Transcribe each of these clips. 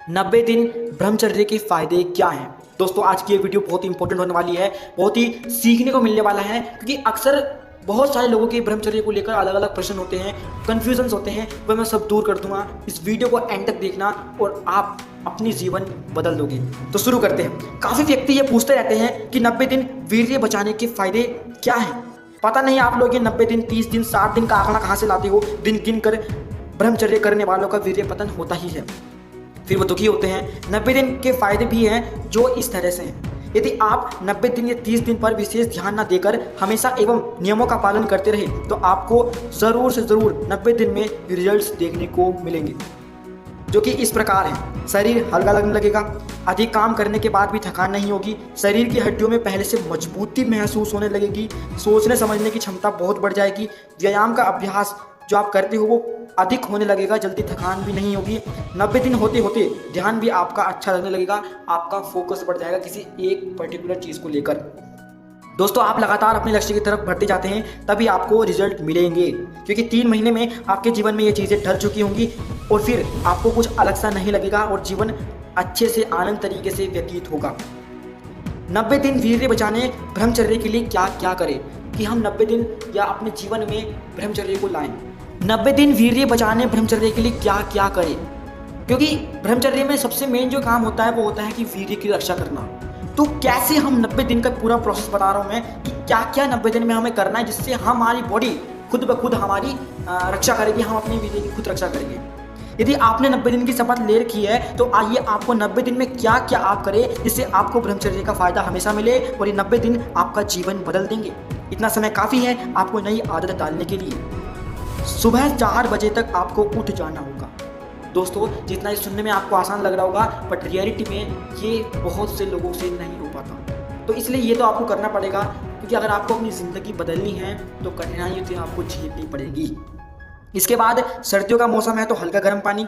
90 दिन ब्रह्मचर्य के फायदे क्या हैं। दोस्तों आज की ये वीडियो बहुत ही इंपॉर्टेंट होने वाली है, बहुत ही सीखने को मिलने वाला है, क्योंकि अक्सर बहुत सारे लोगों के ब्रह्मचर्य को लेकर अलग अलग प्रश्न होते हैं, कन्फ्यूजन्स होते हैं, वह मैं सब दूर कर दूंगा। इस वीडियो को एंड तक देखना और आप अपनी जीवन बदल दोगे। तो शुरू करते हैं। काफ़ी व्यक्ति ये पूछते रहते हैं कि 90 दिन वीर्य बचाने के फायदे क्या हैं। पता नहीं आप लोग ये 90 दिन, 30 दिन, 60 दिन का आंकड़ा कहाँ से लाते हो। दिन गिन कर ब्रह्मचर्य करने वालों का वीर्य पतन होता ही है, फिर वो दुखी होते हैं। 90 दिन के फायदे भी हैं जो इस तरह से हैं। यदि आप 90 दिन या 30 दिन पर विशेष ध्यान न देकर हमेशा एवं नियमों का पालन करते रहे तो आपको ज़रूर से ज़रूर 90 दिन में रिजल्ट्स देखने को मिलेंगे, जो कि इस प्रकार है। शरीर हल्का लगने लगेगा, अधिक काम करने के बाद भी थकान नहीं होगी, शरीर की हड्डियों में पहले से मजबूती महसूस होने लगेगी, सोचने समझने की क्षमता बहुत बढ़ जाएगी, व्यायाम का अभ्यास जो आप करते हो वो अधिक होने लगेगा, जल्दी थकान भी नहीं होगी। 90 दिन होते होते ध्यान भी आपका अच्छा लगने लगेगा, आपका फोकस बढ़ जाएगा किसी एक पर्टिकुलर चीज़ को लेकर। दोस्तों आप लगातार अपने लक्ष्य की तरफ बढ़ते जाते हैं तभी आपको रिजल्ट मिलेंगे, क्योंकि 3 महीने में आपके जीवन में ये चीज़ें ढल चुकी होंगी और फिर आपको कुछ अलग सा नहीं लगेगा और जीवन अच्छे से आनंद तरीके से व्यतीत होगा। 90 दिन वीर्य बचाने ब्रह्मचर्य के लिए क्या क्या करें कि हम 90 दिन या अपने जीवन में ब्रह्मचर्य को लाएं। 90 दिन वीर्य बचाने ब्रह्मचर्य के लिए क्या क्या करें, क्योंकि ब्रह्मचर्य में सबसे मेन जो काम होता है वो होता है कि वीर्य की रक्षा करना। तो कैसे हम 90 दिन का पूरा प्रोसेस बता रहा हूँ मैं कि क्या क्या 90 दिन में हमें करना है जिससे हमारी बॉडी खुद ब खुद हमारी रक्षा करेगी, हम अपने वीर्य की खुद रक्षा करेंगे। यदि आपने 90 दिन की शपथ ले रखी है तो आइए आपको 90 दिन में क्या क्या आप करें जिससे आपको ब्रह्मचर्य का फायदा हमेशा मिले और ये 90 दिन आपका जीवन बदल देंगे। इतना समय काफ़ी है आपको नई आदत डालने के लिए। सुबह 4 बजे तक आपको उठ जाना होगा। दोस्तों जितना ये सुनने में आपको आसान लग रहा होगा बट रियलिटी में ये बहुत से लोगों से नहीं हो पाता, तो इसलिए ये तो आपको करना पड़ेगा, क्योंकि अगर आपको अपनी ज़िंदगी बदलनी है तो कठिनाइयों से आपको झेलनी पड़ेगी। इसके बाद सर्दियों का मौसम है तो हल्का गर्म पानी,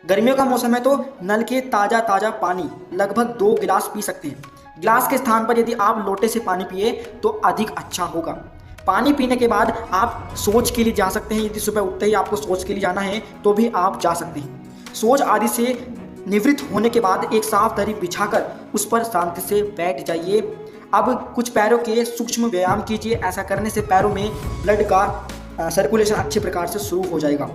गर्मियों का मौसम है तो नल के ताज़ा पानी लगभग 2 गिलास पी सकते हैं। गिलास के स्थान पर यदि आप लोटे से पानी पिए तो अधिक अच्छा होगा। पानी पीने के बाद आप सोच के लिए जा सकते हैं। यदि सुबह उठते ही आपको सोच के लिए जाना है तो भी आप जा सकते हैं। सोच आदि से निवृत्त होने के बाद एक साफ दरी बिछाकर उस पर शांति से बैठ जाइए। अब कुछ पैरों के सूक्ष्म व्यायाम कीजिए। ऐसा करने से पैरों में ब्लड का सर्कुलेशन अच्छे प्रकार से शुरू हो जाएगा।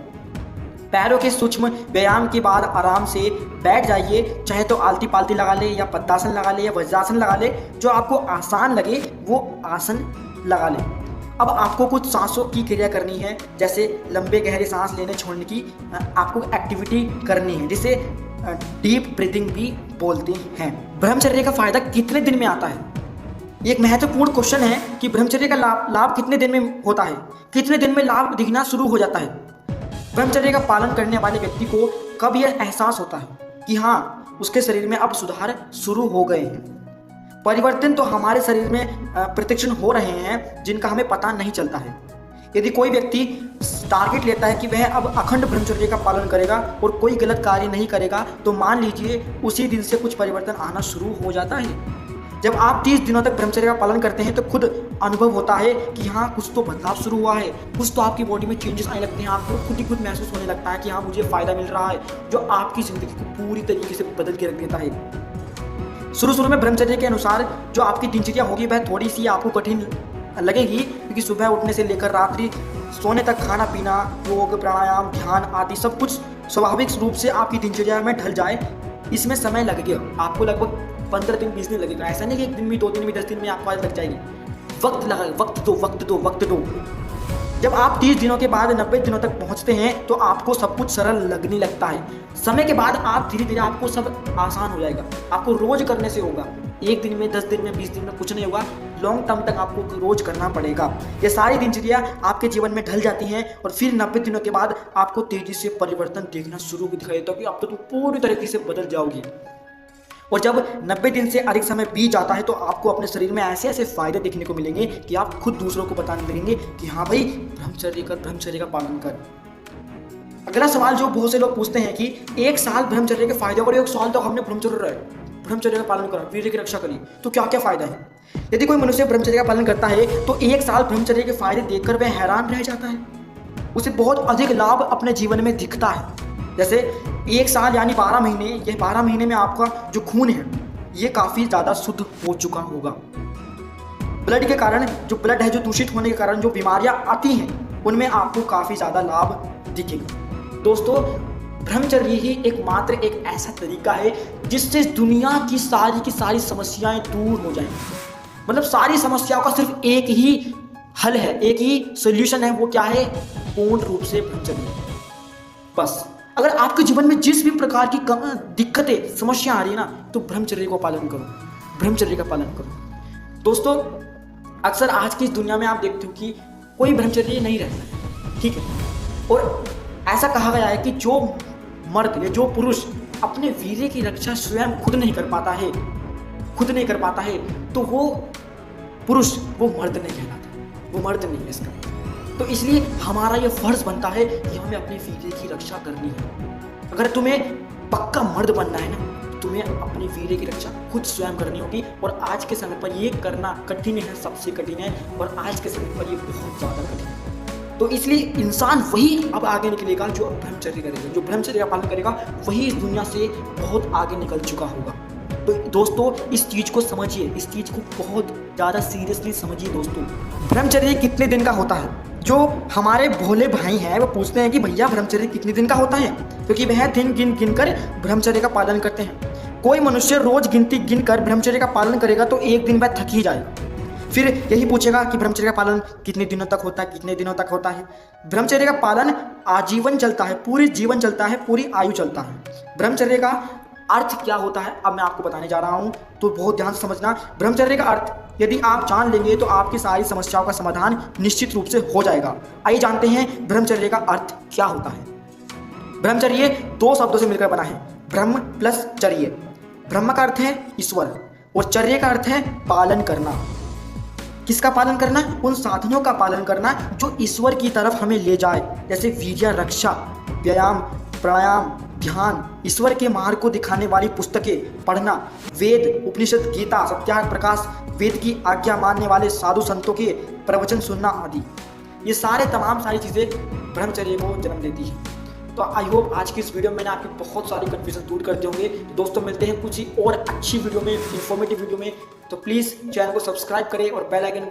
पैरों के सूक्ष्म व्यायाम के बाद आराम से बैठ जाइए, चाहे तो आलती पालती लगा ले या पद्मासन लगा ले या वज्रासन लगा ले, जो आपको आसान लगे वो आसन लगा ले। अब आपको कुछ सांसों की क्रिया करनी है, जैसे लंबे गहरे सांस लेने छोड़ने की आपको एक्टिविटी करनी है, जिसे डीप ब्रीथिंग भी बोलते हैं। ब्रह्मचर्य का फायदा कितने दिन में आता है? एक महत्वपूर्ण क्वेश्चन है कि ब्रह्मचर्य का लाभ कितने दिन में होता है, कितने दिन में लाभ दिखना शुरू हो जाता है। ब्रह्मचर्य का पालन करने वाले व्यक्ति को कब यह एहसास होता है कि हाँ उसके शरीर में अब सुधार शुरू हो गए हैं। परिवर्तन तो हमारे शरीर में प्रत्यक्ष हो रहे हैं जिनका हमें पता नहीं चलता है। यदि कोई व्यक्ति टारगेट लेता है कि वह अब अखंड ब्रह्मचर्य का पालन करेगा और कोई गलत कार्य नहीं करेगा, तो मान लीजिए उसी दिन से कुछ परिवर्तन आना शुरू हो जाता है। जब आप 30 दिनों तक ब्रह्मचर्य का पालन करते हैं तो खुद अनुभव होता है कि हाँ कुछ तो बदलाव शुरू हुआ है, कुछ तो आपकी बॉडी में चेंजेस आने लगते हैं। आपको खुद ही खुद महसूस होने लगता है कि हाँ मुझे फ़ायदा मिल रहा है, जो आपकी ज़िंदगी को पूरी तरीके से बदल के रख देता है। शुरू में ब्रह्मचर्य के अनुसार जो आपकी दिनचर्या होगी वह थोड़ी सी आपको कठिन लगेगी, क्योंकि सुबह उठने से लेकर रात्रि सोने तक खाना पीना, योग, प्राणायाम, ध्यान आदि सब कुछ स्वाभाविक रूप से आपकी दिनचर्या में ढल जाए, इसमें समय लगेगा। आपको लगभग 15 दिन 20 दिन लगेगा। ऐसा नहीं कि 1 दिन में, 2 दिन में, 10 दिन में आपको आज लग जाएगी। वक्त लगा, वक्त दो। जब आप 30 दिनों के बाद 90 दिनों तक पहुंचते हैं तो आपको सब कुछ सरल लगने लगता है। समय के बाद आप धीरे धीरे आपको सब आसान हो जाएगा। आपको रोज करने से होगा, 1 दिन में, 10 दिन में, 20 दिन में कुछ नहीं होगा। लॉन्ग टर्म तक आपको रोज करना पड़ेगा। ये सारी दिनचर्या आपके जीवन में ढल जाती हैं और फिर 90 दिनों के बाद आपको तेजी से परिवर्तन देखना शुरू दिखाई देता है कि आप तो पूरी तरीके से बदल जाओगी। और जब 90 दिन से अधिक समय बीत जाता है तो आपको अपने शरीर में ऐसे ऐसे फायदे देखने को मिलेंगे कि आप खुद दूसरों को बताने लगेंगे कि हाँ भाई ब्रह्मचर्य का पालन कर। अगला सवाल जो बहुत से लोग पूछते हैं कि 1 साल ब्रह्मचर्य के फायदे और 1 साल तक हमने ब्रह्मचर्य का पालन करा, वीर्य की रक्षा करी, तो क्या क्या फायदा है। यदि कोई मनुष्य ब्रह्मचर्य का पालन करता है तो 1 साल ब्रह्मचर्य के फायदे देखकर वह हैरान रह जाता है। उसे बहुत अधिक लाभ अपने जीवन में दिखता है। जैसे 1 साल यानी 12 महीने, ये 12 महीने में आपका जो खून है ये काफ़ी ज़्यादा शुद्ध हो चुका होगा। ब्लड के कारण, जो ब्लड है जो दूषित होने के कारण जो बीमारियां आती हैं उनमें आपको काफ़ी ज़्यादा लाभ दिखेगा। दोस्तों, ब्रह्मचर्य ही एकमात्र एक ऐसा तरीका है जिससे दुनिया की सारी समस्याएं दूर हो जाएंगी। मतलब सारी समस्याओं का सिर्फ एक ही हल है, एक ही सोल्यूशन है, वो क्या है? पूर्ण रूप से ब्रह्मचर्य। बस अगर आपके जीवन में जिस भी प्रकार की दिक्कतें, समस्या आ रही है ना, तो ब्रह्मचर्य को पालन करो, ब्रह्मचर्य का पालन करो। दोस्तों, अक्सर आज की इस दुनिया में आप देखते हो कि कोई ब्रह्मचर्य नहीं रहता है, ठीक है। और ऐसा कहा गया है कि जो मर्द या जो पुरुष अपने वीर्य की रक्षा स्वयं खुद नहीं कर पाता है, तो वो पुरुष, वो मर्द नहीं कहलाता, वो मर्द नहीं है इसका। तो इसलिए हमारा ये फर्ज बनता है कि हमें अपने वीर्य की रक्षा करनी है। अगर तुम्हें पक्का मर्द बनना है ना, तुम्हें अपने वीर्य की रक्षा खुद स्वयं करनी होगी। और आज के समय पर ये करना कठिन है, सबसे कठिन है, और आज के समय पर ये बहुत ज़्यादा कठिन है। तो इसलिए इंसान वही अब आगे निकलेगा जो ब्रह्मचर्य करेगा, जो ब्रह्मचर्य का पालन करेगा, वही इस दुनिया से बहुत आगे निकल चुका होगा। तो दोस्तों, इस चीज़ को समझिए, इस चीज़ को बहुत ज़्यादा सीरियसली समझिए। दोस्तों, ब्रह्मचर्य कितने दिन का होता है? जो हमारे भोले भाई हैं वो पूछते हैं कि भैया ब्रह्मचर्य कितने दिन का होता है, क्योंकि वह दिन गिन कर ब्रह्मचर्य का पालन करते हैं। कोई मनुष्य रोज गिन कर ब्रह्मचर्य का पालन करेगा तो एक दिन बाद थक ही जाएगा। फिर यही पूछेगा कि ब्रह्मचर्य का पालन कितने दिनों तक होता है, कितने दिनों तक होता है? ब्रह्मचर्य का पालन आजीवन चलता है, पूरी जीवन चलता है, पूरी आयु चलता है। ब्रह्मचर्य का अर्थ क्या होता है अब मैं आपको बताने जा रहा हूं, तो बहुत ध्यान से समझना। ब्रह्मचर्य का अर्थ यदि आप जान लेंगे तो आपकी सारी समस्याओं का समाधान निश्चित रूप से हो जाएगा। आइए जानते हैं ब्रह्मचर्य का अर्थ क्या होता है। ब्रह्मचर्य 2 शब्दों से मिलकर बना है, ब्रह्म प्लस चर्य। ब्रह्म का अर्थ है ईश्वर और चर्य का अर्थ है पालन करना। किसका पालन करना? उन साधनों का पालन करना जो ईश्वर की तरफ हमें ले जाए, जैसे वीर्य रक्षा, व्यायाम, प्राणायाम, ध्यान, ईश्वर के मार्ग को दिखाने वाली पुस्तकें पढ़ना, वेद, उपनिषद, गीता, सत्याग्रह प्रकाश, वेद की आज्ञा मानने वाले साधु संतों के प्रवचन सुनना आदि। ये तमाम सारी चीज़ें ब्रह्मचर्य को जन्म देती हैं। तो आई होप आज की इस वीडियो में मैंने आपकी बहुत सारी कन्फ्यूजन दूर कर दिए होंगे। तो दोस्तों, मिलते हैं कुछ ही और अच्छी वीडियो में, इन्फॉर्मेटिव वीडियो में। तो प्लीज़ चैनल को सब्सक्राइब करें और बेल आइकन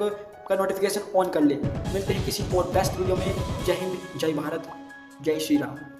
का नोटिफिकेशन ऑन कर लें। मिलते हैं किसी और बेस्ट वीडियो में। जय हिंद, जय भारत, जय श्री राम।